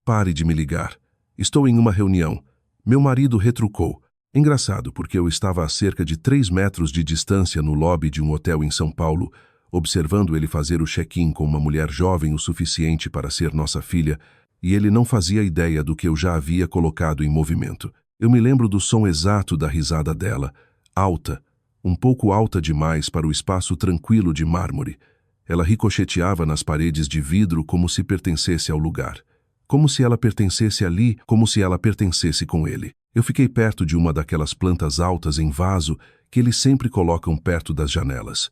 Pare de me ligar. Estou em uma reunião. Meu marido retrucou. Engraçado, porque eu estava a cerca de 3 metros de distância no lobby de um hotel em São Paulo, observando ele fazer o check-in com uma mulher jovem o suficiente para ser nossa filha, e ele não fazia ideia do que eu já havia colocado em movimento. Eu me lembro do som exato da risada dela, alta, um pouco alta demais para o espaço tranquilo de mármore. Ela ricocheteava nas paredes de vidro como se pertencesse ao lugar. Como se ela pertencesse ali, como se ela pertencesse com ele. Eu fiquei perto de uma daquelas plantas altas em vaso que eles sempre colocam perto das janelas.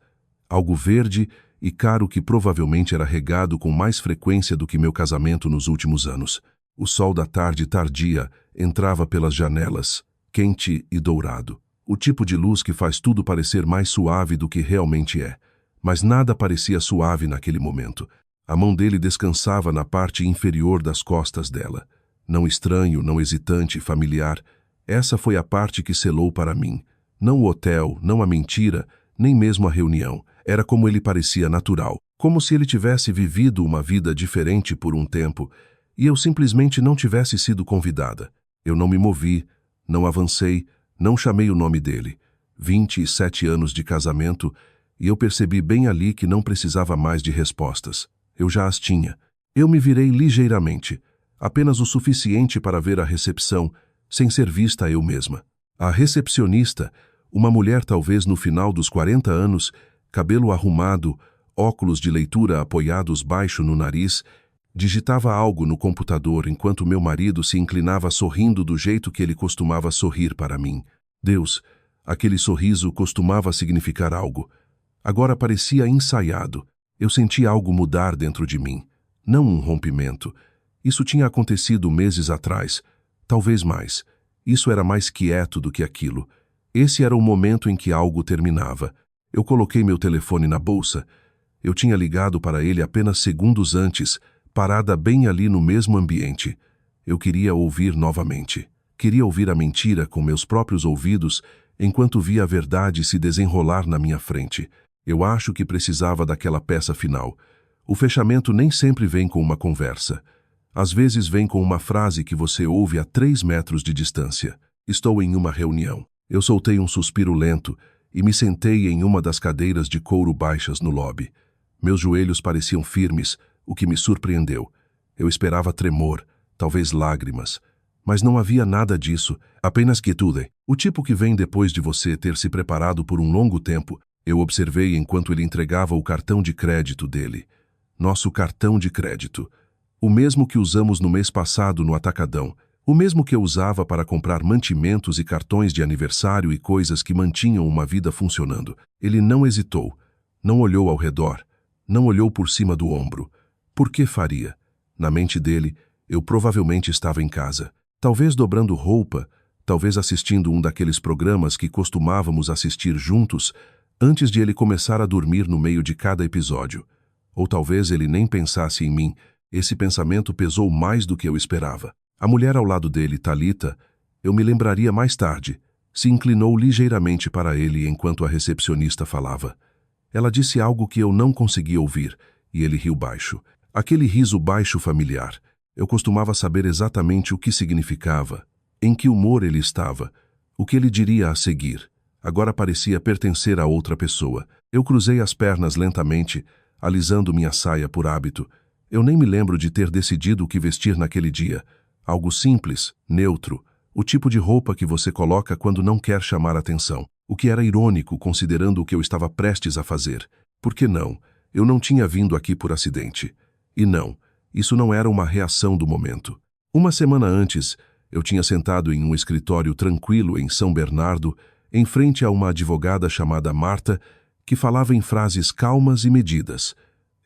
Algo verde e caro que provavelmente era regado com mais frequência do que meu casamento nos últimos anos. O sol da tarde tardia entrava pelas janelas, quente e dourado. O tipo de luz que faz tudo parecer mais suave do que realmente é. Mas nada parecia suave naquele momento. A mão dele descansava na parte inferior das costas dela. Não estranho, não hesitante, familiar. Essa foi a parte que selou para mim. Não o hotel, não a mentira, nem mesmo a reunião. Era como ele parecia natural. Como se ele tivesse vivido uma vida diferente por um tempo e eu simplesmente não tivesse sido convidada. Eu não me movi, não avancei, não chamei o nome dele. 27 anos de casamento e eu percebi bem ali que não precisava mais de respostas. Eu já as tinha. Eu me virei ligeiramente, apenas o suficiente para ver a recepção, sem ser vista eu mesma. A recepcionista, uma mulher talvez no final dos 40 anos, cabelo arrumado, óculos de leitura apoiados baixo no nariz, digitava algo no computador enquanto meu marido se inclinava sorrindo do jeito que ele costumava sorrir para mim. Deus, aquele sorriso costumava significar algo. Agora parecia ensaiado. Eu senti algo mudar dentro de mim. Não um rompimento. Isso tinha acontecido meses atrás. Talvez mais. Isso era mais quieto do que aquilo. Esse era o momento em que algo terminava. Eu coloquei meu telefone na bolsa. Eu tinha ligado para ele apenas segundos antes, parada bem ali no mesmo ambiente. Eu queria ouvir novamente. Queria ouvir a mentira com meus próprios ouvidos, enquanto via a verdade se desenrolar na minha frente. Eu acho que precisava daquela peça final. O fechamento nem sempre vem com uma conversa. Às vezes vem com uma frase que você ouve a 3 metros de distância. Estou em uma reunião. Eu soltei um suspiro lento e me sentei em uma das cadeiras de couro baixas no lobby. Meus joelhos pareciam firmes, o que me surpreendeu. Eu esperava tremor, talvez lágrimas. Mas não havia nada disso, apenas quietude. O tipo que vem depois de você ter se preparado por um longo tempo. Eu observei enquanto ele entregava o cartão de crédito dele. Nosso cartão de crédito. O mesmo que usamos no mês passado no Atacadão. O mesmo que eu usava para comprar mantimentos e cartões de aniversário e coisas que mantinham uma vida funcionando. Ele não hesitou. Não olhou ao redor. Não olhou por cima do ombro. Por que faria? Na mente dele, eu provavelmente estava em casa. Talvez dobrando roupa, talvez assistindo um daqueles programas que costumávamos assistir juntos, antes de ele começar a dormir no meio de cada episódio. Ou talvez ele nem pensasse em mim. Esse pensamento pesou mais do que eu esperava. A mulher ao lado dele, Thalita, eu me lembraria mais tarde, se inclinou ligeiramente para ele enquanto a recepcionista falava. Ela disse algo que eu não conseguia ouvir, e ele riu baixo. Aquele riso baixo familiar. Eu costumava saber exatamente o que significava, em que humor ele estava, o que ele diria a seguir. Agora parecia pertencer a outra pessoa. Eu cruzei as pernas lentamente, alisando minha saia por hábito. Eu nem me lembro de ter decidido o que vestir naquele dia. Algo simples, neutro, o tipo de roupa que você coloca quando não quer chamar atenção. O que era irônico considerando o que eu estava prestes a fazer. Por que não? Eu não tinha vindo aqui por acidente. E não, isso não era uma reação do momento. Uma semana antes, eu tinha sentado em um escritório tranquilo em São Bernardo, em frente a uma advogada chamada Marta, que falava em frases calmas e medidas.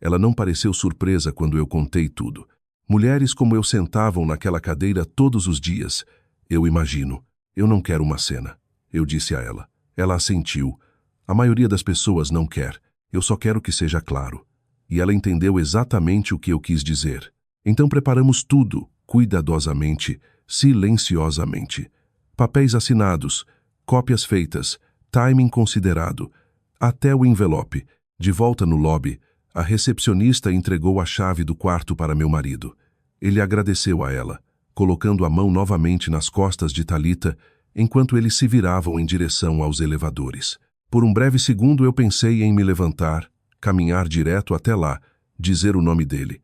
Ela não pareceu surpresa quando eu contei tudo. Mulheres como eu sentavam naquela cadeira todos os dias. Eu imagino. Eu não quero uma cena. Eu disse a ela. Ela assentiu. A maioria das pessoas não quer. Eu só quero que seja claro. E ela entendeu exatamente o que eu quis dizer. Então preparamos tudo, cuidadosamente, silenciosamente. Papéis assinados, cópias feitas, timing considerado. Até o envelope. De volta no lobby, a recepcionista entregou a chave do quarto para meu marido. Ele agradeceu a ela, colocando a mão novamente nas costas de Talita, enquanto eles se viravam em direção aos elevadores. Por um breve segundo eu pensei em me levantar, caminhar direto até lá, dizer o nome dele,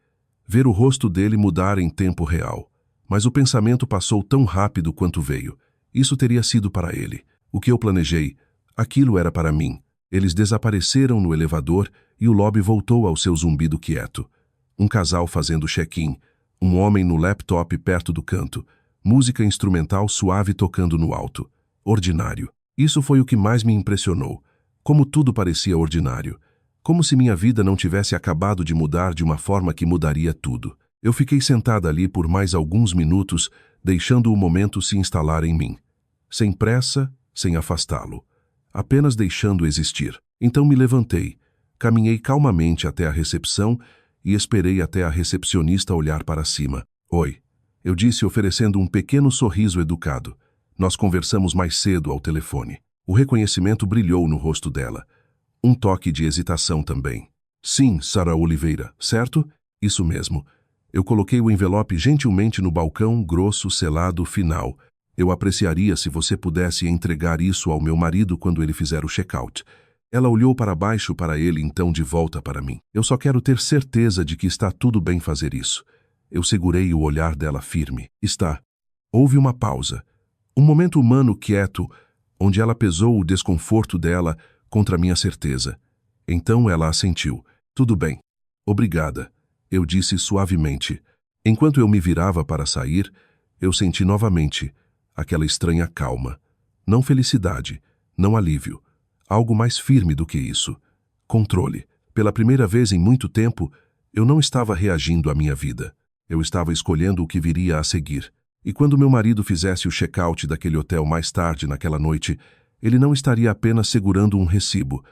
ver o rosto dele mudar em tempo real. Mas o pensamento passou tão rápido quanto veio. Isso teria sido para ele. O que eu planejei, aquilo era para mim. Eles desapareceram no elevador e o lobby voltou ao seu zumbido quieto. Um casal fazendo check-in, um homem no laptop perto do canto, música instrumental suave tocando no alto. Ordinário. Isso foi o que mais me impressionou. Como tudo parecia ordinário. Como se minha vida não tivesse acabado de mudar de uma forma que mudaria tudo. Eu fiquei sentada ali por mais alguns minutos, deixando o momento se instalar em mim. Sem pressa, sem afastá-lo. Apenas deixando existir. Então me levantei, caminhei calmamente até a recepção e esperei até a recepcionista olhar para cima. Oi, eu disse oferecendo um pequeno sorriso educado. Nós conversamos mais cedo ao telefone. O reconhecimento brilhou no rosto dela. Um toque de hesitação também. Sim, Sara Oliveira, certo? Isso mesmo. Eu coloquei o envelope gentilmente no balcão grosso selado final. Eu apreciaria se você pudesse entregar isso ao meu marido quando ele fizer o check-out. Ela olhou para baixo para ele, então de volta para mim. Eu só quero ter certeza de que está tudo bem fazer isso. Eu segurei o olhar dela firme. Está. Houve uma pausa. Um momento humano quieto, onde ela pesou o desconforto dela contra minha certeza. Então ela assentiu. Tudo bem. Obrigada. Eu disse suavemente. Enquanto eu me virava para sair, eu senti novamente aquela estranha calma. Não felicidade, não alívio. Algo mais firme do que isso. Controle. Pela primeira vez em muito tempo, eu não estava reagindo à minha vida. Eu estava escolhendo o que viria a seguir. E quando meu marido fizesse o check-out daquele hotel mais tarde naquela noite, ele não estaria apenas segurando um recibo.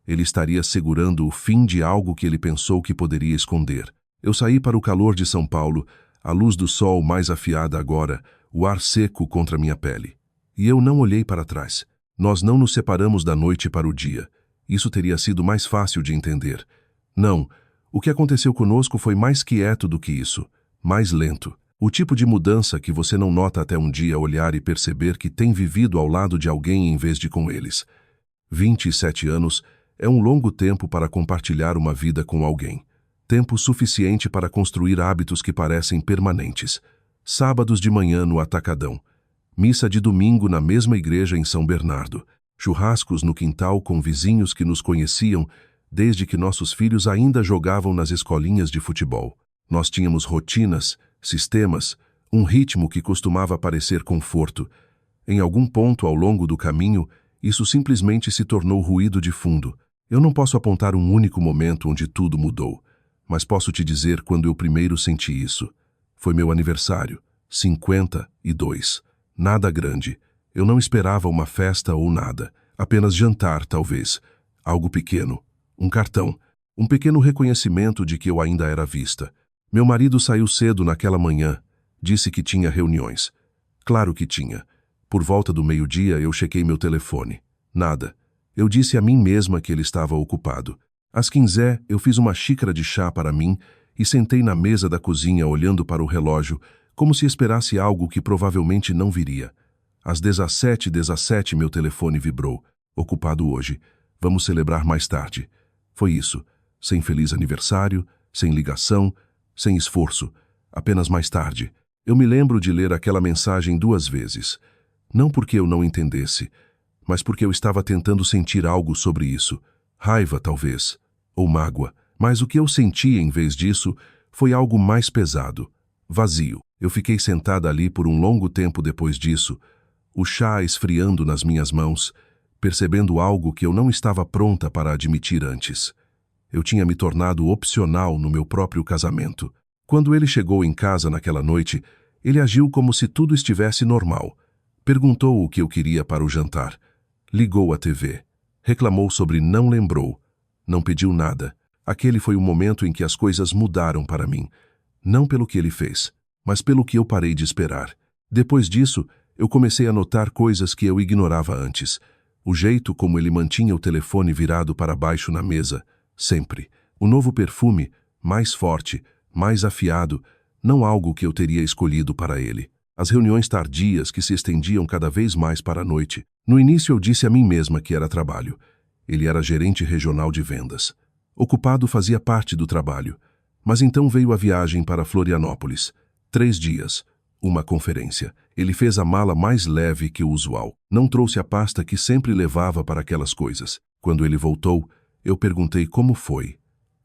Ele estaria segurando o fim de algo que ele pensou que poderia esconder. Eu saí para o calor de São Paulo, a luz do sol mais afiada agora, o ar seco contra minha pele. E eu não olhei para trás. Nós não nos separamos da noite para o dia. Isso teria sido mais fácil de entender. Não, o que aconteceu conosco foi mais quieto do que isso, mais lento. O tipo de mudança que você não nota até um dia olhar e perceber que tem vivido ao lado de alguém em vez de com eles. 27 anos é um longo tempo para compartilhar uma vida com alguém. Tempo suficiente para construir hábitos que parecem permanentes. Sábados de manhã no Atacadão. Missa de domingo na mesma igreja em São Bernardo. Churrascos no quintal com vizinhos que nos conheciam desde que nossos filhos ainda jogavam nas escolinhas de futebol. Nós tínhamos rotinas, sistemas, um ritmo que costumava parecer conforto. Em algum ponto ao longo do caminho, isso simplesmente se tornou ruído de fundo. Eu não posso apontar um único momento onde tudo mudou, mas posso te dizer quando eu primeiro senti isso. Foi meu aniversário, 52. Nada grande. Eu não esperava uma festa ou nada. Apenas jantar, talvez. Algo pequeno. Um cartão. Um pequeno reconhecimento de que eu ainda era vista. Meu marido saiu cedo naquela manhã. Disse que tinha reuniões. Claro que tinha. Por volta do meio-dia, eu chequei meu telefone. Nada. Eu disse a mim mesma que ele estava ocupado. Às 15, eu fiz uma xícara de chá para mim e sentei na mesa da cozinha olhando para o relógio, como se esperasse algo que provavelmente não viria. Às 17h17 meu telefone vibrou. Ocupado hoje. Vamos celebrar mais tarde. Foi isso. Sem feliz aniversário, sem ligação, sem esforço. Apenas mais tarde. Eu me lembro de ler aquela mensagem 2 vezes. Não porque eu não entendesse, mas porque eu estava tentando sentir algo sobre isso. Raiva, talvez. Ou mágoa. Mas o que eu senti em vez disso foi algo mais pesado. Vazio. Eu fiquei sentada ali por um longo tempo depois disso, o chá esfriando nas minhas mãos, percebendo algo que eu não estava pronta para admitir antes. Eu tinha me tornado opcional no meu próprio casamento. Quando ele chegou em casa naquela noite, ele agiu como se tudo estivesse normal. Perguntou o que eu queria para o jantar. Ligou a TV. Reclamou sobre não lembrou. Não pediu nada. Aquele foi o momento em que as coisas mudaram para mim. Não pelo que ele fez, mas pelo que eu parei de esperar. Depois disso, eu comecei a notar coisas que eu ignorava antes. O jeito como ele mantinha o telefone virado para baixo na mesa, sempre. O novo perfume, mais forte, mais afiado, não algo que eu teria escolhido para ele. As reuniões tardias que se estendiam cada vez mais para a noite. No início eu disse a mim mesma que era trabalho. Ele era gerente regional de vendas. Ocupado fazia parte do trabalho. Mas então veio a viagem para Florianópolis. 3 dias. Uma conferência. Ele fez a mala mais leve que o usual. Não trouxe a pasta que sempre levava para aquelas coisas. Quando ele voltou, eu perguntei como foi.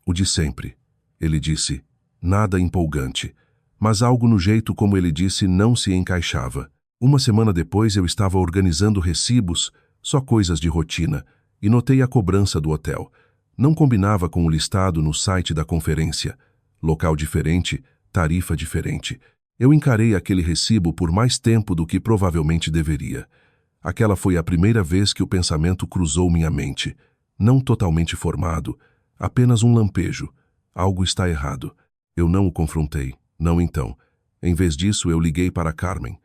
O de sempre. Ele disse, nada empolgante. Mas algo no jeito como ele disse não se encaixava. Uma semana depois eu estava organizando recibos, só coisas de rotina, e notei a cobrança do hotel. Não combinava com o listado no site da conferência. Local diferente, tarifa diferente. Eu encarei aquele recibo por mais tempo do que provavelmente deveria. Aquela foi a primeira vez que o pensamento cruzou minha mente. Não totalmente formado, apenas um lampejo. Algo está errado. Eu não o confrontei. Não então. Em vez disso, eu liguei para Carmen.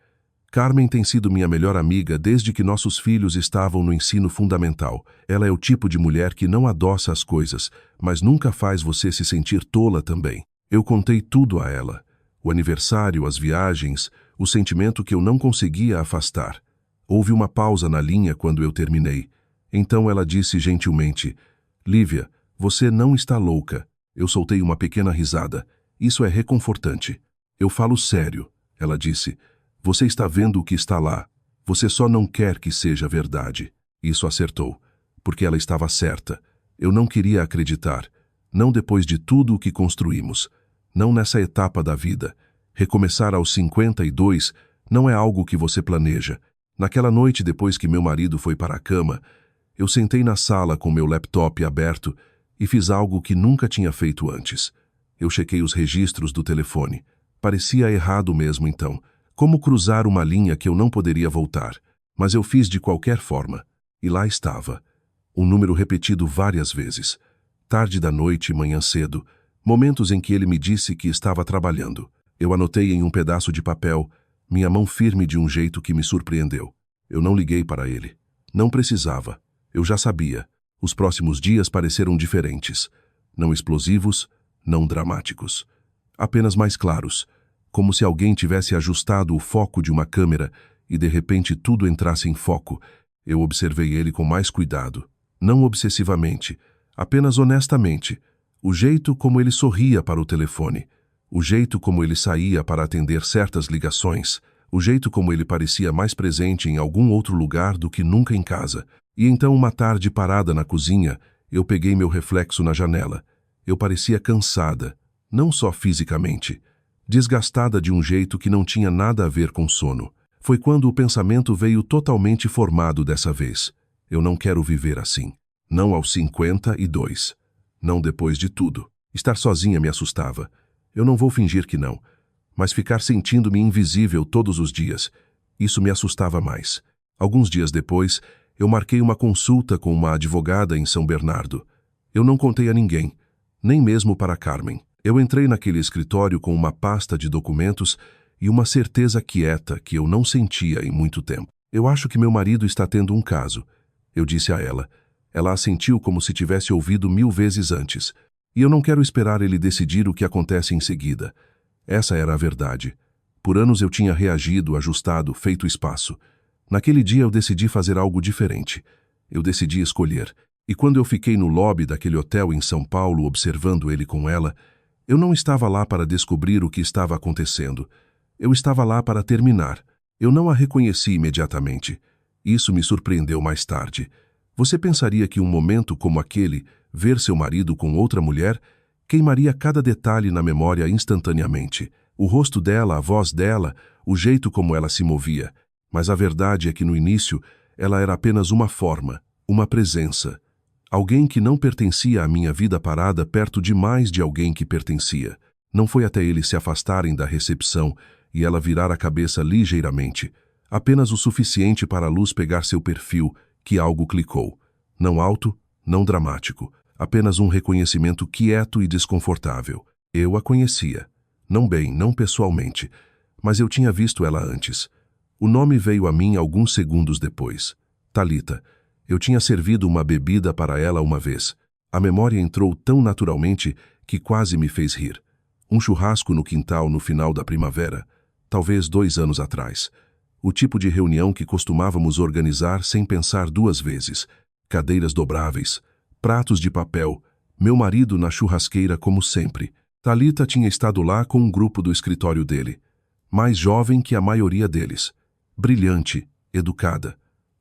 Carmen tem sido minha melhor amiga desde que nossos filhos estavam no ensino fundamental. Ela é o tipo de mulher que não adoça as coisas, mas nunca faz você se sentir tola também. Eu contei tudo a ela. O aniversário, as viagens, o sentimento que eu não conseguia afastar. Houve uma pausa na linha quando eu terminei. Então ela disse gentilmente, Lívia, você não está louca. Eu soltei uma pequena risada. Isso é reconfortante. Eu falo sério, ela disse. Você está vendo o que está lá. Você só não quer que seja verdade. Isso acertou, porque ela estava certa. Eu não queria acreditar. Não depois de tudo o que construímos. Não nessa etapa da vida. Recomeçar aos 52 não é algo que você planeja. Naquela noite, depois que meu marido foi para a cama, eu sentei na sala com meu laptop aberto e fiz algo que nunca tinha feito antes. Eu chequei os registros do telefone. Parecia errado mesmo então. Como cruzar uma linha que eu não poderia voltar? Mas eu fiz de qualquer forma. E lá estava. Um número repetido várias vezes. Tarde da noite e manhã cedo. Momentos em que ele me disse que estava trabalhando. Eu anotei em um pedaço de papel, minha mão firme de um jeito que me surpreendeu. Eu não liguei para ele. Não precisava. Eu já sabia. Os próximos dias pareceram diferentes. Não explosivos, não dramáticos. Apenas mais claros. Como se alguém tivesse ajustado o foco de uma câmera e de repente tudo entrasse em foco. Eu observei ele com mais cuidado. Não obsessivamente, apenas honestamente. O jeito como ele sorria para o telefone. O jeito como ele saía para atender certas ligações. O jeito como ele parecia mais presente em algum outro lugar do que nunca em casa. E então, uma tarde parada na cozinha, eu peguei meu reflexo na janela. Eu parecia cansada, não só fisicamente. Desgastada de um jeito que não tinha nada a ver com sono. Foi quando o pensamento veio totalmente formado dessa vez. Eu não quero viver assim. Não aos 52. Não depois de tudo. Estar sozinha me assustava. Eu não vou fingir que não. Mas ficar sentindo-me invisível todos os dias, isso me assustava mais. Alguns dias depois, eu marquei uma consulta com uma advogada em São Bernardo. Eu não contei a ninguém, nem mesmo para Carmen. Eu entrei naquele escritório com uma pasta de documentos e uma certeza quieta que eu não sentia em muito tempo. Eu acho que meu marido está tendo um caso, eu disse a ela. Ela assentiu como se tivesse ouvido 1000 vezes antes. E eu não quero esperar ele decidir o que acontece em seguida. Essa era a verdade. Por anos eu tinha reagido, ajustado, feito espaço. Naquele dia eu decidi fazer algo diferente. Eu decidi escolher. E quando eu fiquei no lobby daquele hotel em São Paulo observando ele com ela, eu não estava lá para descobrir o que estava acontecendo. Eu estava lá para terminar. Eu não a reconheci imediatamente. Isso me surpreendeu mais tarde. Você pensaria que um momento como aquele, ver seu marido com outra mulher, queimaria cada detalhe na memória instantaneamente. O rosto dela, a voz dela, o jeito como ela se movia. Mas a verdade é que no início, ela era apenas uma forma, uma presença. Alguém que não pertencia à minha vida parada perto demais de alguém que pertencia. Não foi até eles se afastarem da recepção e ela virar a cabeça ligeiramente, apenas o suficiente para a luz pegar seu perfil, que algo clicou. Não alto, não dramático, apenas um reconhecimento quieto e desconfortável. Eu a conhecia. Não bem, não pessoalmente, mas eu tinha visto ela antes. O nome veio a mim alguns segundos depois. Thalita. Eu tinha servido uma bebida para ela uma vez. A memória entrou tão naturalmente que quase me fez rir. Um churrasco no quintal no final da primavera, talvez 2 anos atrás. O tipo de reunião que costumávamos organizar sem pensar 2 vezes. Cadeiras dobráveis, pratos de papel, meu marido na churrasqueira como sempre. Thalita tinha estado lá com um grupo do escritório dele. Mais jovem que a maioria deles. Brilhante, educada.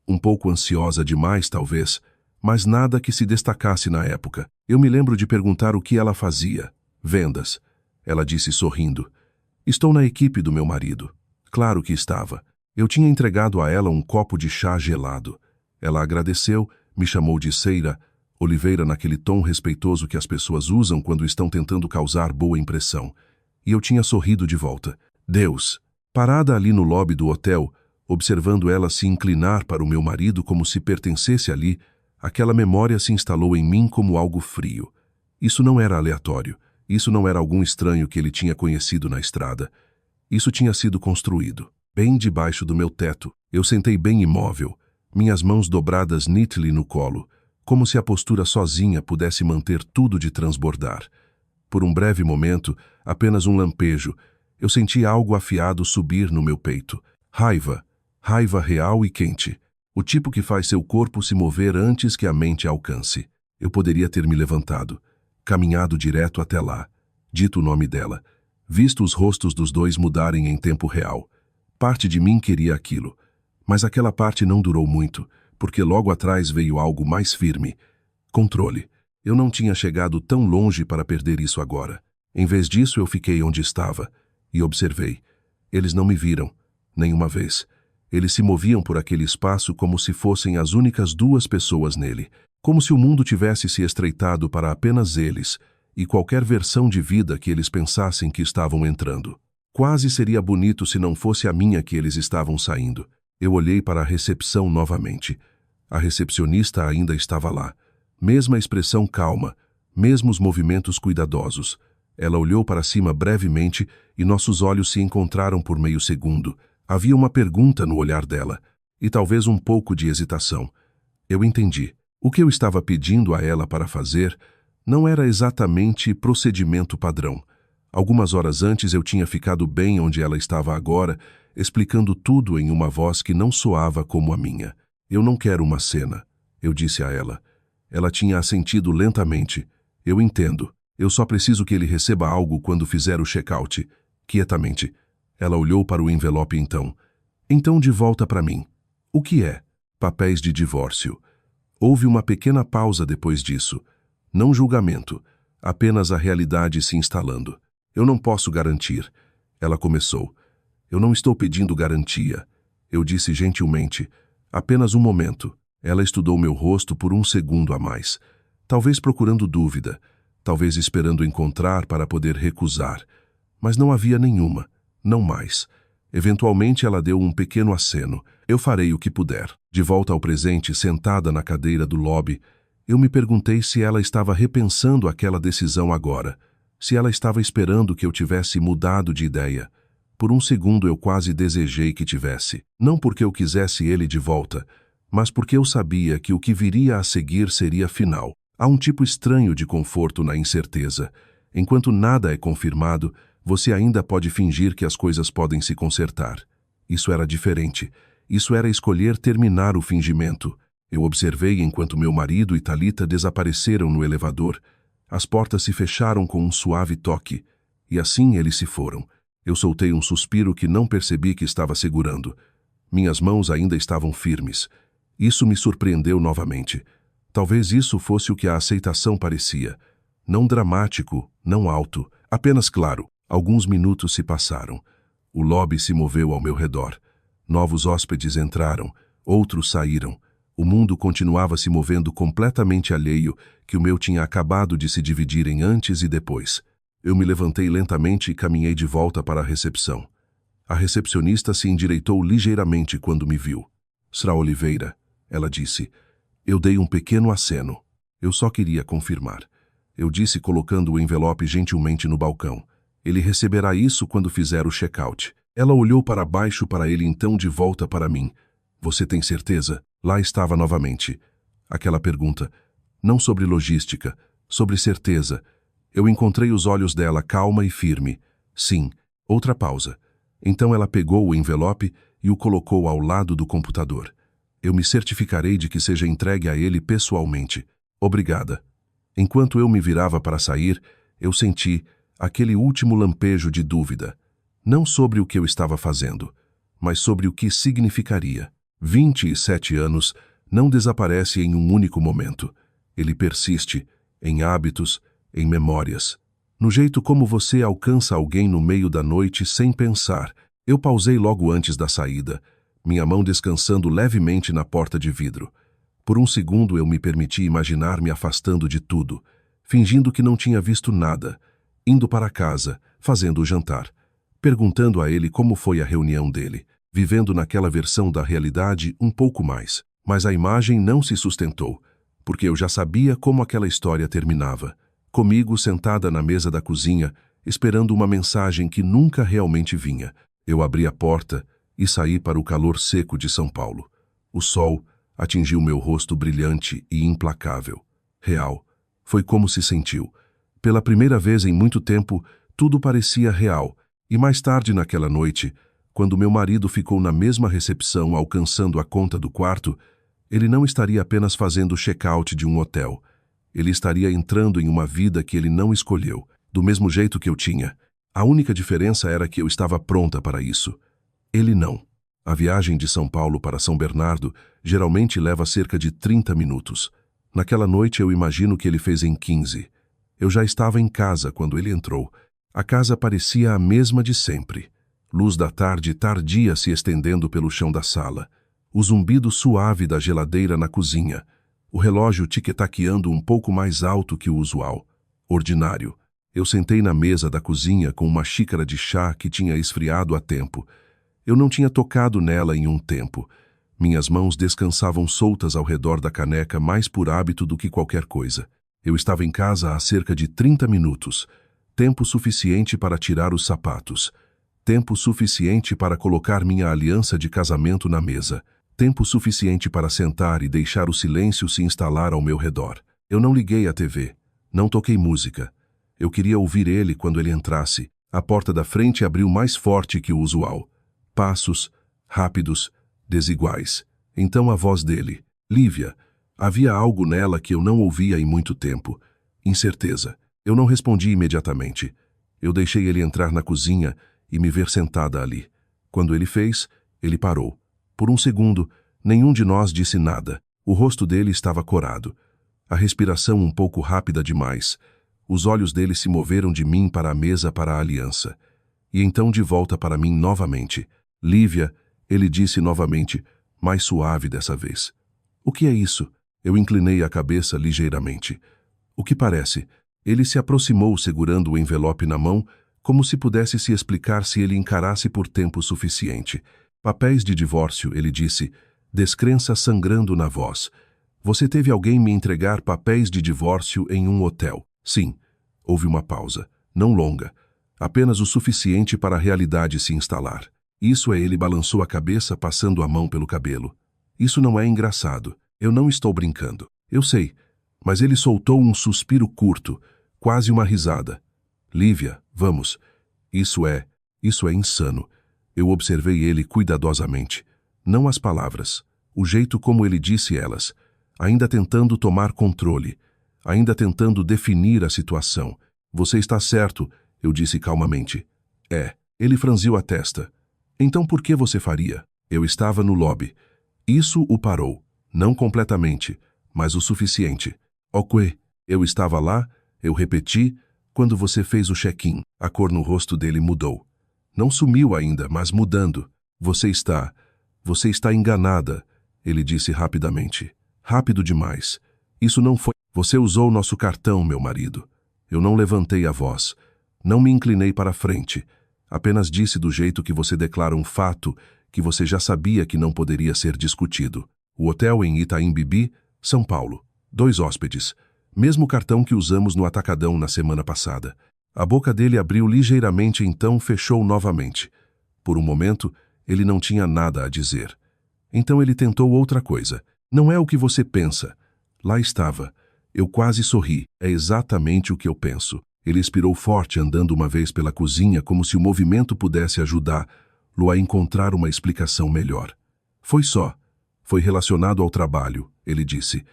Um pouco ansiosa demais, talvez, mas nada que se destacasse na época. Eu me lembro de perguntar o que ela fazia. Vendas. Ela disse sorrindo. Estou na equipe do meu marido. Claro que estava. Eu tinha entregado a ela um copo de chá gelado. Ela agradeceu, me chamou de Seira, Oliveira naquele tom respeitoso que as pessoas usam quando estão tentando causar boa impressão. E eu tinha sorrido de volta. Deus! Parada ali no lobby do hotel, observando ela se inclinar para o meu marido como se pertencesse ali, aquela memória se instalou em mim como algo frio. Isso não era aleatório. Isso não era algum estranho que ele tinha conhecido na estrada. Isso tinha sido construído, bem debaixo do meu teto. Eu sentei bem imóvel, minhas mãos dobradas neatly no colo, como se a postura sozinha pudesse manter tudo de transbordar. Por um breve momento, apenas um lampejo, eu senti algo afiado subir no meu peito. Raiva, raiva real e quente. O tipo que faz seu corpo se mover antes que a mente alcance. Eu poderia ter me levantado, caminhado direto até lá, dito o nome dela, visto os rostos dos dois mudarem em tempo real. Parte de mim queria aquilo, mas aquela parte não durou muito, porque logo atrás veio algo mais firme. Controle. Eu não tinha chegado tão longe para perder isso agora. Em vez disso, eu fiquei onde estava e observei. Eles não me viram, nenhuma vez. Eles se moviam por aquele espaço como se fossem as únicas 2 pessoas nele, como se o mundo tivesse se estreitado para apenas eles e qualquer versão de vida que eles pensassem que estavam entrando. Quase seria bonito se não fosse a minha que eles estavam saindo. Eu olhei para a recepção novamente. A recepcionista ainda estava lá. Mesma expressão calma, mesmos movimentos cuidadosos. Ela olhou para cima brevemente e nossos olhos se encontraram por meio segundo. Havia uma pergunta no olhar dela e talvez um pouco de hesitação. Eu entendi. O que eu estava pedindo a ela para fazer não era exatamente procedimento padrão. Algumas horas antes eu tinha ficado bem onde ela estava agora, explicando tudo em uma voz que não soava como a minha. Eu não quero uma cena, eu disse a ela. Ela tinha assentido lentamente. Eu entendo. Eu só preciso que ele receba algo quando fizer o check-out. Quietamente. Ela olhou para o envelope então. Então de volta para mim. O que é? Papéis de divórcio. Houve uma pequena pausa depois disso. Não julgamento, apenas a realidade se instalando. Eu não posso garantir. Ela começou. Eu não estou pedindo garantia. Eu disse gentilmente. Apenas um momento. Ela estudou meu rosto por um segundo a mais. Talvez procurando dúvida. Talvez esperando encontrar para poder recusar. Mas não havia nenhuma. Não mais. Eventualmente ela deu um pequeno aceno. Eu farei o que puder. De volta ao presente, sentada na cadeira do lobby, eu me perguntei se ela estava repensando aquela decisão agora. Se ela estava esperando que eu tivesse mudado de ideia. Por um segundo eu quase desejei que tivesse. Não porque eu quisesse ele de volta, mas porque eu sabia que o que viria a seguir seria final. Há um tipo estranho de conforto na incerteza. Enquanto nada é confirmado, você ainda pode fingir que as coisas podem se consertar. Isso era diferente. Isso era escolher terminar o fingimento. Eu observei enquanto meu marido e Thalita desapareceram no elevador. As portas se fecharam com um suave toque. E assim eles se foram. Eu soltei um suspiro que não percebi que estava segurando. Minhas mãos ainda estavam firmes. Isso me surpreendeu novamente. Talvez isso fosse o que a aceitação parecia. Não dramático, não alto, apenas claro. Alguns minutos se passaram. O lobby se moveu ao meu redor. Novos hóspedes entraram, outros saíram. O mundo continuava se movendo completamente alheio, que o meu tinha acabado de se dividir em antes e depois. Eu me levantei lentamente e caminhei de volta para a recepção. A recepcionista se endireitou ligeiramente quando me viu. Sra. Oliveira, ela disse. Eu dei um pequeno aceno. Eu só queria confirmar. Eu disse colocando o envelope gentilmente no balcão. Ele receberá isso quando fizer o check-out. Ela olhou para baixo para ele então de volta para mim. Você tem certeza? Lá estava novamente. Aquela pergunta. Não sobre logística, sobre certeza. Eu encontrei os olhos dela calma e firme. Sim, outra pausa. Então ela pegou o envelope e o colocou ao lado do computador. Eu me certificarei de que seja entregue a ele pessoalmente. Obrigada. Enquanto eu me virava para sair, eu senti aquele último lampejo de dúvida. Não sobre o que eu estava fazendo, mas sobre o que significaria. 27 anos não desaparece em um único momento. Ele persiste em hábitos, em memórias. No jeito como você alcança alguém no meio da noite sem pensar. Eu pausei logo antes da saída, minha mão descansando levemente na porta de vidro. Por um segundo eu me permiti imaginar me afastando de tudo, fingindo que não tinha visto nada, indo para casa, fazendo o jantar, perguntando a ele como foi a reunião dele, vivendo naquela versão da realidade um pouco mais. Mas a imagem não se sustentou, porque eu já sabia como aquela história terminava. Comigo sentada na mesa da cozinha, esperando uma mensagem que nunca realmente vinha. Eu abri a porta e saí para o calor seco de São Paulo. O sol atingiu meu rosto brilhante e implacável. Real. Foi como se sentiu. Pela primeira vez em muito tempo, tudo parecia real. E mais tarde naquela noite, quando meu marido ficou na mesma recepção alcançando a conta do quarto, ele não estaria apenas fazendo o check-out de um hotel. Ele estaria entrando em uma vida que ele não escolheu, do mesmo jeito que eu tinha. A única diferença era que eu estava pronta para isso. Ele não. A viagem de São Paulo para São Bernardo geralmente leva cerca de 30 minutos. Naquela noite eu imagino que ele fez em 15. Eu já estava em casa quando ele entrou. A casa parecia a mesma de sempre. Luz da tarde tardia se estendendo pelo chão da sala. O zumbido suave da geladeira na cozinha. O relógio tic-taqueando um pouco mais alto que o usual. Ordinário. Eu sentei na mesa da cozinha com uma xícara de chá que tinha esfriado há tempo. Eu não tinha tocado nela em um tempo. Minhas mãos descansavam soltas ao redor da caneca mais por hábito do que qualquer coisa. Eu estava em casa há cerca de 30 minutos. Tempo suficiente para tirar os sapatos. Tempo suficiente para colocar minha aliança de casamento na mesa. Tempo suficiente para sentar e deixar o silêncio se instalar ao meu redor. Eu não liguei a TV. Não toquei música. Eu queria ouvir ele quando ele entrasse. A porta da frente abriu mais forte que o usual. Passos, rápidos, desiguais. Então a voz dele. Lívia. Havia algo nela que eu não ouvia em muito tempo. Incerteza. Eu não respondi imediatamente. Eu deixei ele entrar na cozinha e me ver sentada ali. Quando ele fez, ele parou. Por um segundo, nenhum de nós disse nada. O rosto dele estava corado. A respiração um pouco rápida demais. Os olhos dele se moveram de mim para a mesa para a aliança. E então de volta para mim novamente. Lívia, ele disse novamente, mais suave dessa vez. O que é isso? Eu inclinei a cabeça ligeiramente. O que parece? Ele se aproximou segurando o envelope na mão, como se pudesse se explicar se ele encarasse por tempo suficiente. Papéis de divórcio, ele disse, descrença sangrando na voz. Você teve alguém me entregar papéis de divórcio em um hotel? Sim. Houve uma pausa, não longa, apenas o suficiente para a realidade se instalar. Isso é, ele balançou a cabeça passando a mão pelo cabelo. Isso não é engraçado. Eu não estou brincando. Eu sei. Mas ele soltou um suspiro curto, quase uma risada. Lívia, vamos. Isso é insano. Eu observei ele cuidadosamente. Não as palavras, o jeito como ele disse elas, ainda tentando tomar controle, ainda tentando definir a situação. Você está certo, eu disse calmamente. É. Ele franziu a testa. Então por que você faria? Eu estava no lobby. Isso o parou. Não completamente, mas o suficiente. Ok. Eu estava lá, eu repeti, quando você fez o check-in. A cor no rosto dele mudou. Não sumiu ainda, mas mudando. Você está enganada, ele disse rapidamente. Rápido demais. Isso não foi. Você usou nosso cartão, meu marido. Eu não levantei a voz. Não me inclinei para frente. Apenas disse do jeito que você declara um fato que você já sabia que não poderia ser discutido. O hotel em Itaim Bibi, São Paulo. 2 hóspedes. Mesmo cartão que usamos no Atacadão na semana passada. A boca dele abriu ligeiramente, então fechou novamente. Por um momento, ele não tinha nada a dizer. Então ele tentou outra coisa. Não é o que você pensa. Lá estava. Eu quase sorri. É exatamente o que eu penso. Ele expirou forte, andando uma vez pela cozinha, como se o movimento pudesse ajudá-lo a encontrar uma explicação melhor. Foi só. Foi relacionado ao trabalho, ele disse.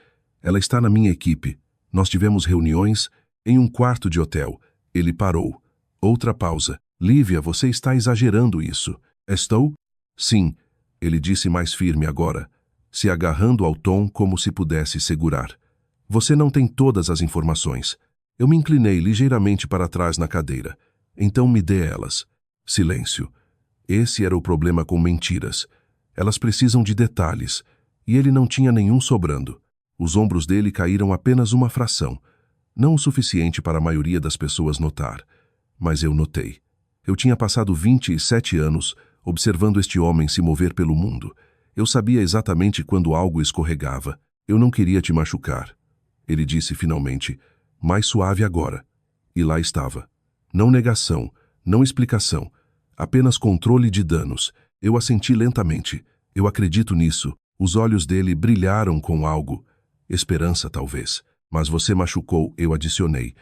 Ela está na minha equipe. Nós tivemos reuniões em um quarto de hotel. Ele parou. Outra pausa. Lívia, você está exagerando isso. Estou? Sim, ele disse mais firme agora, se agarrando ao tom como se pudesse segurar. Você não tem todas as informações. Eu me inclinei ligeiramente para trás na cadeira. Então me dê elas. Silêncio. Esse era o problema com mentiras. Elas precisam de detalhes, e ele não tinha nenhum sobrando. Os ombros dele caíram apenas uma fração. Não o suficiente para a maioria das pessoas notar. Mas eu notei. Eu tinha passado 27 anos observando este homem se mover pelo mundo. Eu sabia exatamente quando algo escorregava. Eu não queria te machucar. Ele disse finalmente, mais suave agora. E lá estava. Não negação, não explicação. Apenas controle de danos. Eu assenti lentamente. Eu acredito nisso. Os olhos dele brilharam com algo. Esperança, talvez. Mas você machucou, eu adicionei.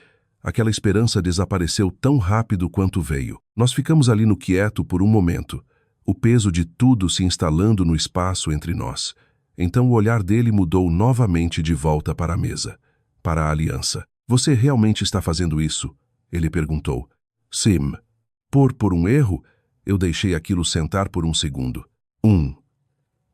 Aquela esperança desapareceu tão rápido quanto veio. Nós ficamos ali no quieto por um momento. O peso de tudo se instalando no espaço entre nós. Então o olhar dele mudou novamente de volta para a mesa. Para a aliança. Você realmente está fazendo isso? Ele perguntou. Sim. Por um erro? Eu deixei aquilo sentar por um segundo.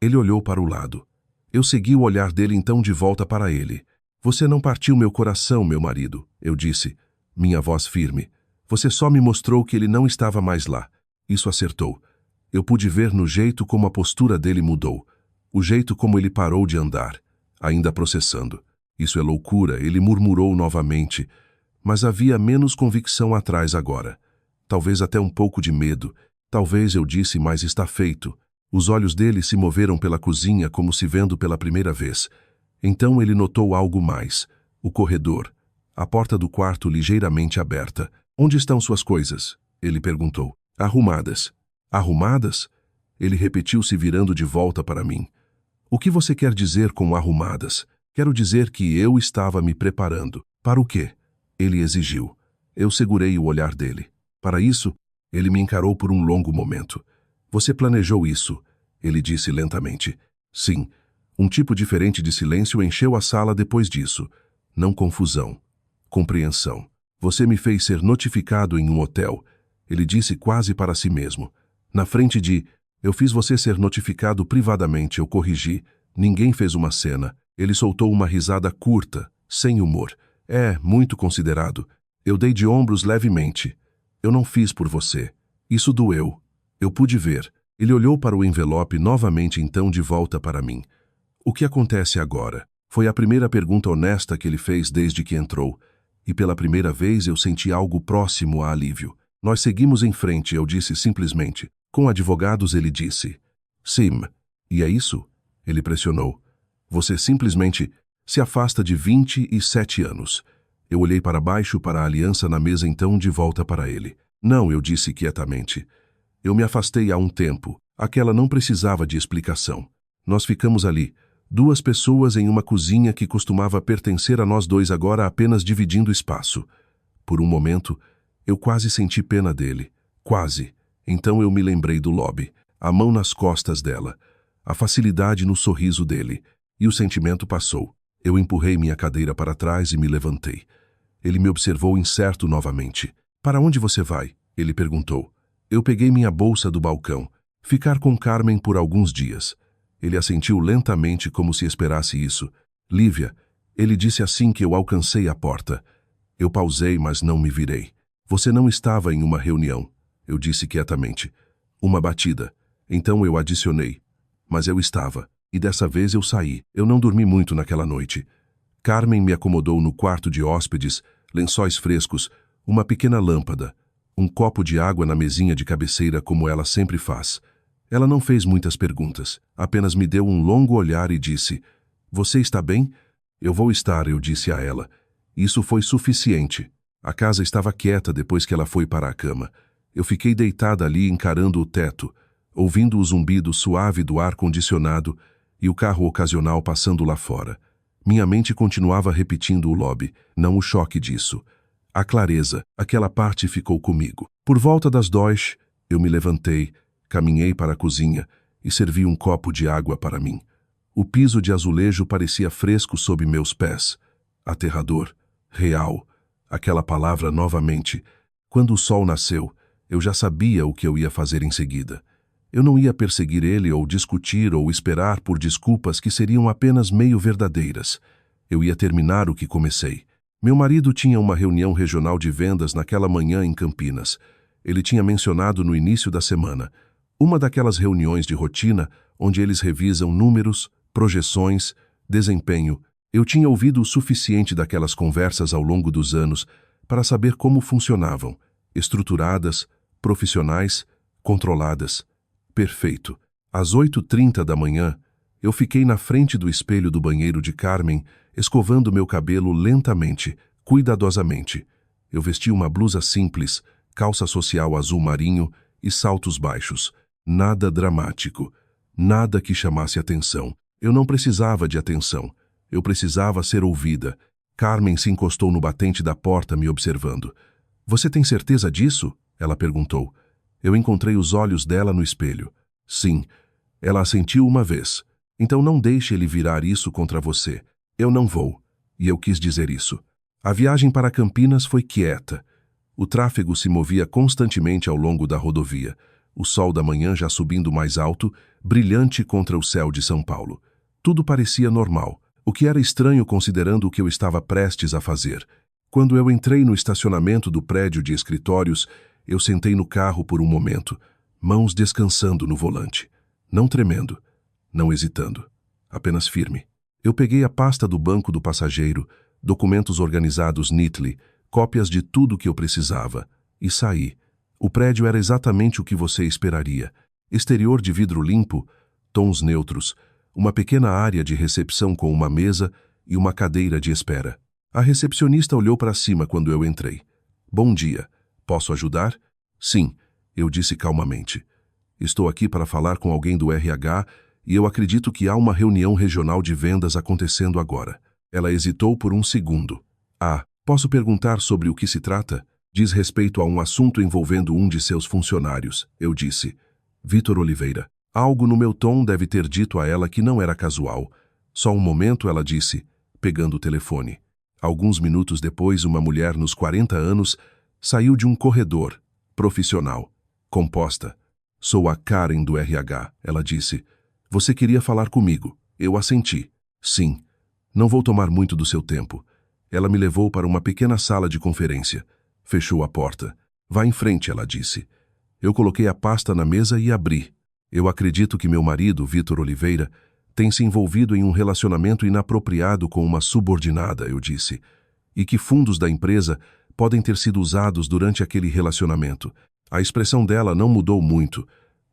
Ele olhou para o lado. Eu segui o olhar dele então de volta para ele. Você não partiu meu coração, meu marido, eu disse, minha voz firme. Você só me mostrou que ele não estava mais lá. Isso acertou. Eu pude ver no jeito como a postura dele mudou. O jeito como ele parou de andar, ainda processando. Isso é loucura, ele murmurou novamente. Mas havia menos convicção atrás agora. Talvez até um pouco de medo. Talvez eu disse, mas está feito. Os olhos dele se moveram pela cozinha como se vendo pela primeira vez. Então ele notou algo mais. O corredor. A porta do quarto ligeiramente aberta. Onde estão suas coisas? Ele perguntou. Arrumadas. Arrumadas? Ele repetiu se virando de volta para mim. O que você quer dizer com arrumadas? Quero dizer que eu estava me preparando. Para o quê? Ele exigiu. Eu segurei o olhar dele. Para isso, ele me encarou por um longo momento. Você planejou isso? Ele disse lentamente. Sim. Um tipo diferente de silêncio encheu a sala depois disso. Não confusão. Compreensão. Você me fez ser notificado em um hotel. Ele disse quase para si mesmo. Na frente de... Eu fiz você ser notificado privadamente, eu corrigi. Ninguém fez uma cena. Ele soltou uma risada curta, sem humor. Muito considerado. Eu dei de ombros levemente. Eu não fiz por você. Isso doeu. Eu pude ver. Ele olhou para o envelope novamente então de volta para mim. O que acontece agora? Foi a primeira pergunta honesta que ele fez desde que entrou. E pela primeira vez eu senti algo próximo a alívio. Nós seguimos em frente, eu disse simplesmente. Com advogados, ele disse. Sim. E é isso? Ele pressionou. Você simplesmente se afasta de 27 anos. Eu olhei para baixo para a aliança na mesa então de volta para ele. Não, eu disse quietamente. Eu me afastei há um tempo. Aquela não precisava de explicação. Nós ficamos ali, duas pessoas em uma cozinha que costumava pertencer a nós dois agora apenas dividindo espaço. Por um momento, eu quase senti pena dele. Quase. Então eu me lembrei do lobby, a mão nas costas dela, a facilidade no sorriso dele, e o sentimento passou. Eu empurrei minha cadeira para trás e me levantei. Ele me observou incerto novamente. Para onde você vai? Ele perguntou. Eu peguei minha bolsa do balcão. Ficar com Carmen por alguns dias. Ele assentiu lentamente como se esperasse isso. Lívia, ele disse assim que eu alcancei a porta. Eu pausei, mas não me virei. Você não estava em uma reunião. Eu disse quietamente. Uma batida. Então eu adicionei. Mas eu estava. E dessa vez eu saí. Eu não dormi muito naquela noite. Carmen me acomodou no quarto de hóspedes, lençóis frescos, uma pequena lâmpada, um copo de água na mesinha de cabeceira como ela sempre faz. Ela não fez muitas perguntas, apenas me deu um longo olhar e disse, você está bem? Eu vou estar, eu disse a ela. Isso foi suficiente. A casa estava quieta depois que ela foi para a cama. Eu fiquei deitada ali encarando o teto, ouvindo o zumbido suave do ar-condicionado e o carro ocasional passando lá fora. Minha mente continuava repetindo o lobby, não o choque disso. A clareza, aquela parte ficou comigo. Por volta das 2, eu me levantei, caminhei para a cozinha e servi um copo de água para mim. O piso de azulejo parecia fresco sob meus pés. Aterrador, real, aquela palavra novamente. Quando o sol nasceu, eu já sabia o que eu ia fazer em seguida. Eu não ia perseguir ele ou discutir ou esperar por desculpas que seriam apenas meio verdadeiras. Eu ia terminar o que comecei. Meu marido tinha uma reunião regional de vendas naquela manhã em Campinas. Ele tinha mencionado no início da semana. Uma daquelas reuniões de rotina onde eles revisam números, projeções, desempenho. Eu tinha ouvido o suficiente daquelas conversas ao longo dos anos para saber como funcionavam. Estruturadas, profissionais, controladas. Perfeito. Às 8h30 da manhã, eu fiquei na frente do espelho do banheiro de Carmen, escovando meu cabelo lentamente, cuidadosamente. Eu vesti uma blusa simples, calça social azul marinho e saltos baixos. Nada dramático. Nada que chamasse atenção. Eu não precisava de atenção. Eu precisava ser ouvida. Carmen se encostou no batente da porta me observando. "Você tem certeza disso?" ela perguntou. Eu encontrei os olhos dela no espelho. Sim. Ela assentiu uma vez. "Então não deixe ele virar isso contra você." "Eu não vou." E eu quis dizer isso. A viagem para Campinas foi quieta. O tráfego se movia constantemente ao longo da rodovia. O sol da manhã já subindo mais alto, brilhante contra o céu de São Paulo. Tudo parecia normal, o que era estranho considerando o que eu estava prestes a fazer. Quando eu entrei no estacionamento do prédio de escritórios, eu sentei no carro por um momento, mãos descansando no volante. Não tremendo, não hesitando, apenas firme. Eu peguei a pasta do banco do passageiro, documentos organizados neatly, cópias de tudo que eu precisava, e saí. O prédio era exatamente o que você esperaria. Exterior de vidro limpo, tons neutros, uma pequena área de recepção com uma mesa e uma cadeira de espera. A recepcionista olhou para cima quando eu entrei. "Bom dia. Posso ajudar?" "Sim", eu disse calmamente. "Estou aqui para falar com alguém do RH e eu acredito que há uma reunião regional de vendas acontecendo agora." Ela hesitou por um segundo. "Ah, posso perguntar sobre o que se trata?" "Diz respeito a um assunto envolvendo um de seus funcionários", eu disse. "Vitor Oliveira." Algo no meu tom deve ter dito a ela que não era casual. Só um momento, ela disse, pegando o telefone. Alguns minutos depois, uma mulher nos 40 anos saiu de um corredor, profissional, composta. "Sou a Karen do RH", ela disse. "Você queria falar comigo." Eu assenti. "Sim. Não vou tomar muito do seu tempo." Ela me levou para uma pequena sala de conferência. Fechou a porta. "Vá em frente", ela disse. Eu coloquei a pasta na mesa e abri. "Eu acredito que meu marido, Vitor Oliveira, tem se envolvido em um relacionamento inapropriado com uma subordinada", eu disse, "e que fundos da empresa podem ter sido usados durante aquele relacionamento." A expressão dela não mudou muito,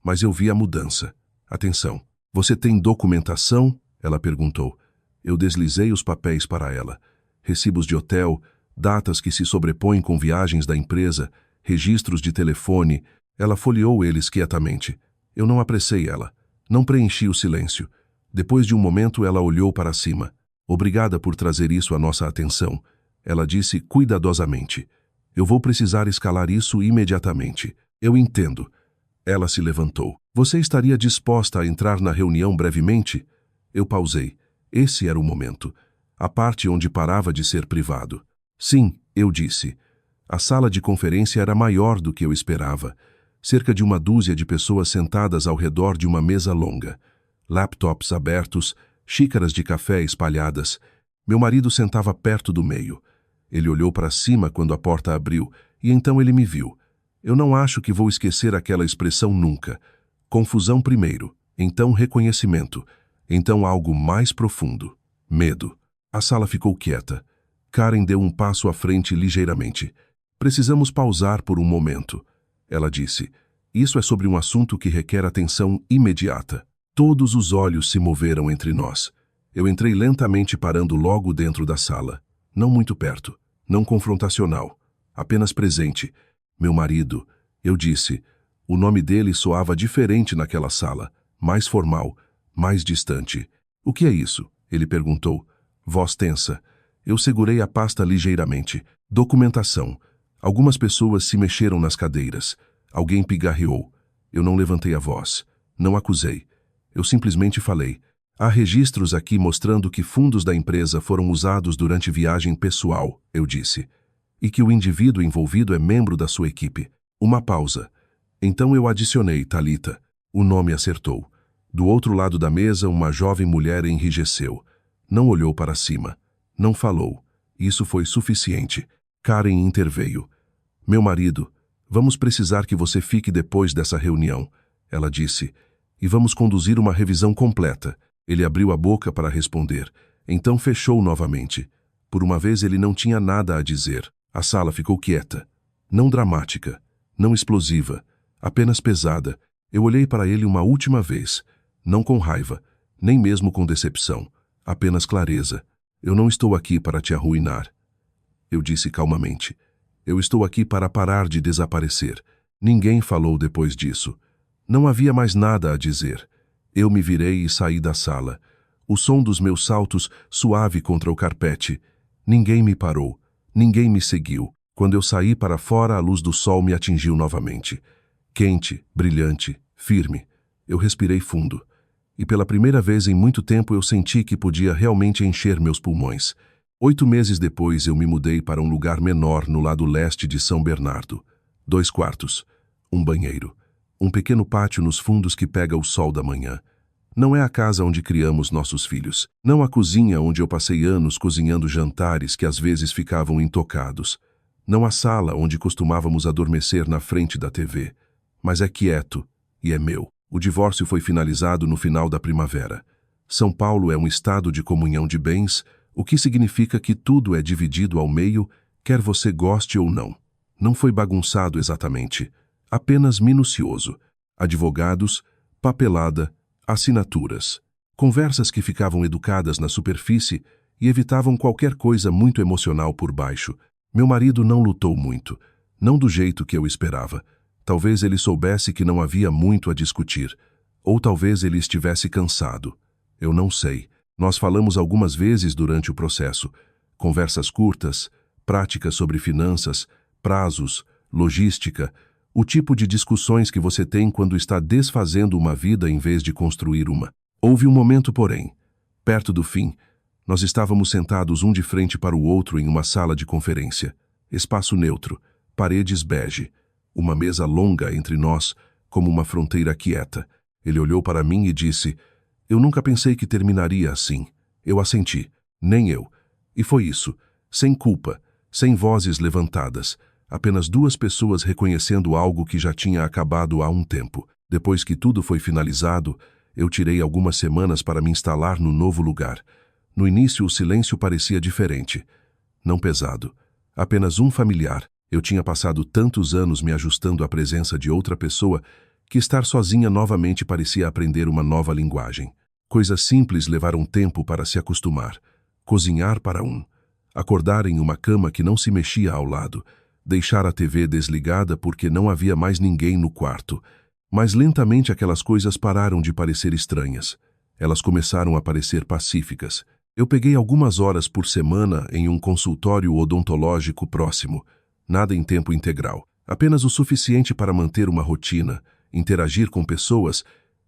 mas eu vi a mudança. "Atenção. Você tem documentação?" ela perguntou. Eu deslizei os papéis para ela. Recibos de hotel, datas que se sobrepõem com viagens da empresa, registros de telefone. Ela folheou eles quietamente. Eu não apressei ela. Não preenchi o silêncio. Depois de um momento, ela olhou para cima. "Obrigada por trazer isso à nossa atenção", ela disse cuidadosamente. "Eu vou precisar escalar isso imediatamente." "Eu entendo." Ela se levantou. "Você estaria disposta a entrar na reunião brevemente?" Eu pausei. Esse era o momento. A parte onde parava de ser privado. "Sim", eu disse. A sala de conferência era maior do que eu esperava. Cerca de uma dúzia de pessoas sentadas ao redor de uma mesa longa. Laptops abertos, xícaras de café espalhadas. Meu marido sentava perto do meio. Ele olhou para cima quando a porta abriu, e então ele me viu. Eu não acho que vou esquecer aquela expressão nunca. Confusão primeiro, então reconhecimento, então algo mais profundo. Medo. A sala ficou quieta. Karen deu um passo à frente ligeiramente. "Precisamos pausar por um momento", ela disse. "Isso é sobre um assunto que requer atenção imediata." Todos os olhos se moveram entre nós. Eu entrei lentamente parando logo dentro da sala. Não muito perto, não confrontacional, apenas presente. "Meu marido", eu disse. O nome dele soava diferente naquela sala, mais formal, mais distante. "O que é isso?" ele perguntou. Voz tensa. Eu segurei a pasta ligeiramente. Documentação. Algumas pessoas se mexeram nas cadeiras. Alguém pigarreou. Eu não levantei a voz. Não acusei. Eu simplesmente falei: há registros aqui mostrando que fundos da empresa foram usados durante viagem pessoal, eu disse. E que o indivíduo envolvido é membro da sua equipe. Uma pausa. Então eu adicionei, Thalita. O nome acertou. Do outro lado da mesa, uma jovem mulher enrijeceu. Não olhou para cima. Não falou. Isso foi suficiente. Karen interveio. Meu marido, vamos precisar que você fique depois dessa reunião, ela disse. E vamos conduzir uma revisão completa. Ele abriu a boca para responder. Então fechou novamente. Por uma vez ele não tinha nada a dizer. A sala ficou quieta. Não dramática. Não explosiva. Apenas pesada. Eu olhei para ele uma última vez. Não com raiva. Nem mesmo com decepção. Apenas clareza. Eu não estou aqui para te arruinar. Eu disse calmamente. Eu estou aqui para parar de desaparecer. Ninguém falou depois disso. Não havia mais nada a dizer. Eu me virei e saí da sala. O som dos meus saltos suave contra o carpete. Ninguém me parou. Ninguém me seguiu. Quando eu saí para fora, a luz do sol me atingiu novamente. Quente, brilhante, firme. Eu respirei fundo. E pela primeira vez em muito tempo eu senti que podia realmente encher meus pulmões. 8 meses depois eu me mudei para um lugar menor no lado leste de São Bernardo. 2 quartos, um banheiro, um pequeno pátio nos fundos que pega o sol da manhã. Não é a casa onde criamos nossos filhos. Não a cozinha onde eu passei anos cozinhando jantares que às vezes ficavam intocados. Não a sala onde costumávamos adormecer na frente da TV. Mas é quieto e é meu. O divórcio foi finalizado no final da primavera. São Paulo é um estado de comunhão de bens, o que significa que tudo é dividido ao meio, quer você goste ou não. Não foi bagunçado exatamente, apenas minucioso. Advogados, papelada, assinaturas. Conversas que ficavam educadas na superfície e evitavam qualquer coisa muito emocional por baixo. Meu marido não lutou muito, não do jeito que eu esperava. Talvez ele soubesse que não havia muito a discutir, ou talvez ele estivesse cansado. Eu não sei. Nós falamos algumas vezes durante o processo. Conversas curtas, práticas sobre finanças, prazos, logística, o tipo de discussões que você tem quando está desfazendo uma vida em vez de construir uma. Houve um momento, porém, perto do fim, nós estávamos sentados um de frente para o outro em uma sala de conferência. Espaço neutro, paredes bege. Uma mesa longa entre nós, como uma fronteira quieta. Ele olhou para mim e disse: eu nunca pensei que terminaria assim. Eu assenti. Nem eu. E foi isso. Sem culpa, sem vozes levantadas. Apenas 2 pessoas reconhecendo algo que já tinha acabado há um tempo. Depois que tudo foi finalizado, eu tirei algumas semanas para me instalar no novo lugar. No início, o silêncio parecia diferente. Não pesado. Apenas um familiar. Eu tinha passado tantos anos me ajustando à presença de outra pessoa que estar sozinha novamente parecia aprender uma nova linguagem. Coisas simples levaram tempo para se acostumar. Cozinhar para um. Acordar em uma cama que não se mexia ao lado. Deixar a TV desligada porque não havia mais ninguém no quarto. Mas lentamente aquelas coisas pararam de parecer estranhas. Elas começaram a parecer pacíficas. Eu peguei algumas horas por semana em um consultório odontológico próximo. Nada em tempo integral, apenas o suficiente para manter uma rotina, interagir com pessoas,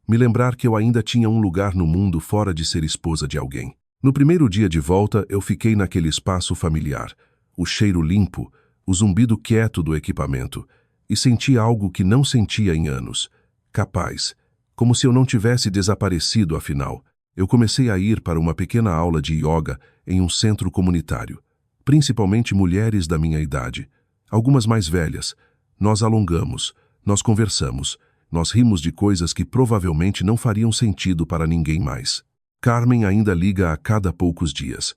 me lembrar que eu ainda tinha um lugar no mundo fora de ser esposa de alguém. No primeiro dia de volta, eu fiquei naquele espaço familiar, o cheiro limpo, o zumbido quieto do equipamento, e senti algo que não sentia em anos, capaz, como se eu não tivesse desaparecido afinal. Eu comecei a ir para uma pequena aula de yoga em um centro comunitário, principalmente mulheres da minha idade. Algumas mais velhas. Nós alongamos, nós conversamos, nós rimos de coisas que provavelmente não fariam sentido para ninguém mais. Carmen ainda liga a cada poucos dias.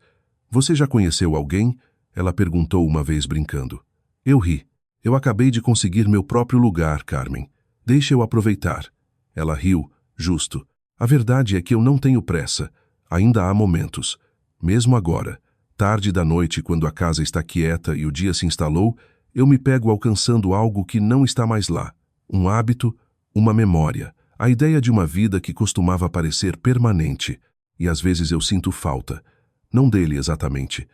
Você já conheceu alguém? Ela perguntou uma vez brincando. Eu ri. Eu acabei de conseguir meu próprio lugar, Carmen. Deixa eu aproveitar. Ela riu, justo. A verdade é que eu não tenho pressa. Ainda há momentos. Mesmo agora, tarde da noite, quando a casa está quieta e o dia se instalou, eu me pego alcançando algo que não está mais lá. Um hábito, uma memória, a ideia de uma vida que costumava parecer permanente. E às vezes eu sinto falta. Não dele exatamente,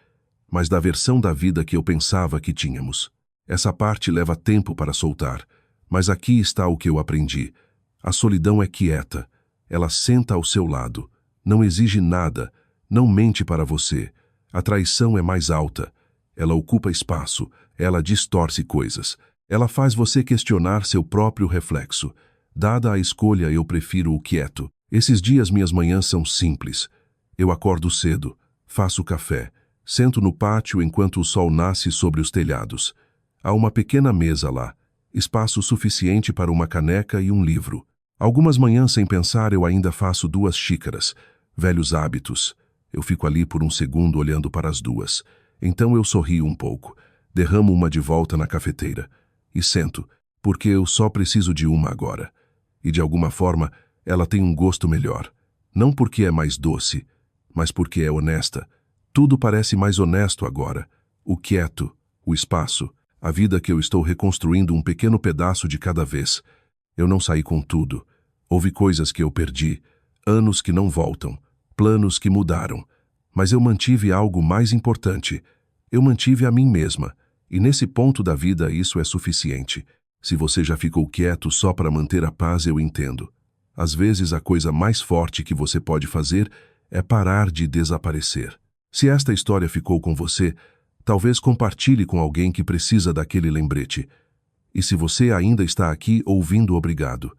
mas da versão da vida que eu pensava que tínhamos. Essa parte leva tempo para soltar, mas aqui está o que eu aprendi. A solidão é quieta, ela senta ao seu lado, não exige nada, não mente para você. A traição é mais alta, ela ocupa espaço, ela distorce coisas. Ela faz você questionar seu próprio reflexo. Dada a escolha, eu prefiro o quieto. Esses dias minhas manhãs são simples. Eu acordo cedo, faço café, sento no pátio enquanto o sol nasce sobre os telhados. Há uma pequena mesa lá, espaço suficiente para uma caneca e um livro. Algumas manhãs sem pensar eu ainda faço 2 xícaras. Velhos hábitos. Eu fico ali por um segundo olhando para as 2. Então eu sorrio um pouco, derramo uma de volta na cafeteira e sento, porque eu só preciso de uma agora. E de alguma forma, ela tem um gosto melhor. Não porque é mais doce, mas porque é honesta. Tudo parece mais honesto agora. O quieto, o espaço, a vida que eu estou reconstruindo um pequeno pedaço de cada vez. Eu não saí com tudo. Houve coisas que eu perdi, anos que não voltam, planos que mudaram. Mas eu mantive algo mais importante. Eu mantive a mim mesma. E nesse ponto da vida isso é suficiente. Se você já ficou quieto só para manter a paz, eu entendo. Às vezes a coisa mais forte que você pode fazer é parar de desaparecer. Se esta história ficou com você, talvez compartilhe com alguém que precisa daquele lembrete. E se você ainda está aqui ouvindo, obrigado.